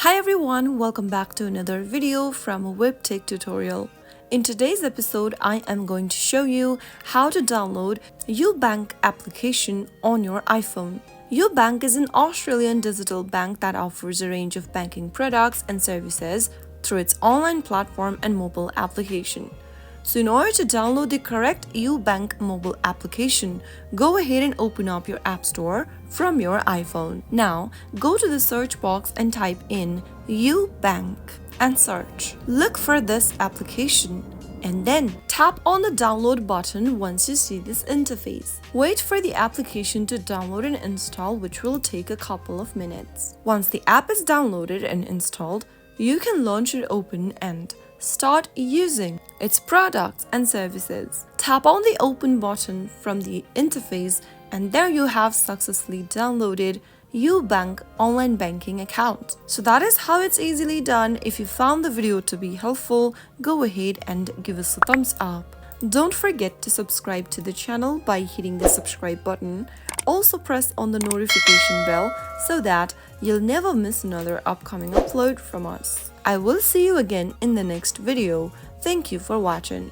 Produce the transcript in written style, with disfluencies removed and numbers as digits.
Hi everyone, welcome back to another video from Webtech Tutorial. In today's episode, I am going to show you how to download Ubank application on your iPhone. Ubank is an Australian digital bank that offers a range of banking products and services through its online platform and mobile application. So in order to download the correct Ubank mobile application, go ahead and open up your App Store from your iPhone. Now, go to the search box and type in Ubank and search. Look for this application and then tap on the download button once you see this interface. Wait for the application to download and install, which will take a couple of minutes. Once the app is downloaded and installed, you can launch it open and start using its products and services. Tap on the open button from the interface and there you have successfully downloaded Ubank online banking account. So that is how it's easily done. If you found the video to be helpful, go ahead and give us a thumbs up. Don't forget to subscribe to the channel by hitting the subscribe button. Also press on the notification bell so that you'll never miss another upcoming upload from us. I will see you again in the next video. Thank you for watching.